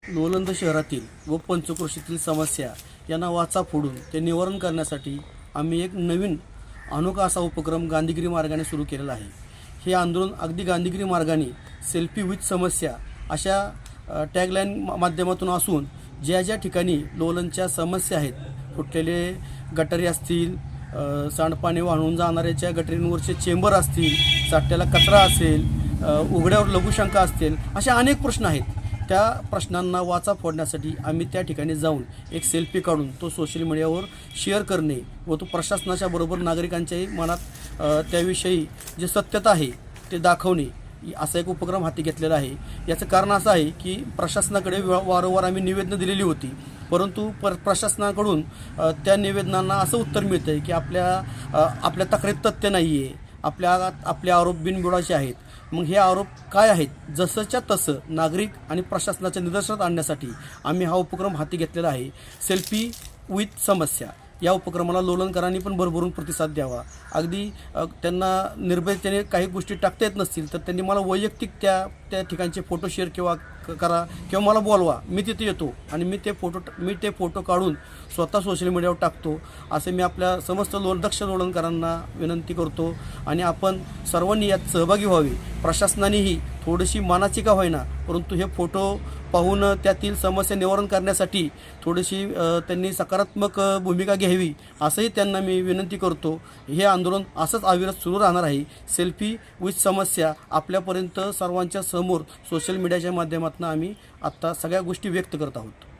लोलंद शहरातील व पंचक्रोशीतील समस्या यांना वाचा फोडून ते निवारण करण्यासाठी आम्ही एक नवीन अनोखा असा उपक्रम गांधीगिरी मार्गाने सुरू केलेला आहे। हे आंदोलन अगदी गांधीगिरी मार्गाने सेल्फी विथ समस्या अशा टॅगलाईन माध्यमातून असून ज्या ज्या ठिकाणी लोलंदच्या समस्या आहेत, फुटलेले गटारी असतील, सांडपाणी वाहून जाणाऱ्याच्या गटारींवरचे चेंबर असतील, साठ्याला कचरा असेल, उघड्यावर लघुशंका असतील, असे अनेक प्रश्न आहेत। त्या प्रश्नांना वाचा फोडण्यासाठी आम्ही त्या ठिकाणी जाऊन एक सेल्फी काढून तो सोशल मीडियावर शेअर करणे व तो प्रशासनाच्या बरोबर नागरिकांच्याही मनात त्याविषयी जे सत्यता आहे ते दाखवणे असा एक उपक्रम हाती घेतलेला आहे। याचं कारण असं आहे की प्रशासनाकडे वारंवार आम्ही निवेदनं दिलेली होती, परंतु प्रशासनाकडून त्या निवेदनांना असं उत्तर मिळतं आहे की आपल्या तक्रारीत तथ्य नाही आहे, आपले आरोप बिनबुडाचे आहेत। मग हे आरोप काय आहेत, जसंच्या तसं नागरिक आणि प्रशासनाच्या निदर्शनात आणण्यासाठी आम्ही हा उपक्रम हाती घेतलेला आहे। सेल्फी विथ समस्या या उपक्रमाला लोलंदकरांनी पण भरभरून प्रतिसाद द्यावा। अगदी त्यांना निर्भयतेने काही गोष्टी टाकता येत नसतील तर त्यांनी मला वैयक्तिक त्या ठिकाणचे फोटो शेअर करा किंवा मला बोलवा, मी तिथे येतो आणि मी ते फोटो काढून स्वतः सोशल मीडियावर टाकतो, असे मी आपल्या समस्त दक्ष लोलंदकरांना विनंती करतो। आणि आपण सर्वांनी यात सहभागी व्हावे। प्रशासनानेही थोडीशी मानाची का होईना परंतु हे फोटो पाहून त्यातील समस्या निवारण करण्यासाठी थोडीशी त्यांनी सकारात्मक भूमिका घ्यावी असंही त्यांना मी विनंती करतो। हे आंदोलन असंच अविरत सुरू राहणार आहे। सेल्फी विथ समस्या आपल्यापर्यंत सर्वांच्या समोर सोशल मीडियाच्या माध्यमातून आम्ही आत्ता सगळ्या गोष्टी व्यक्त करत आहोत।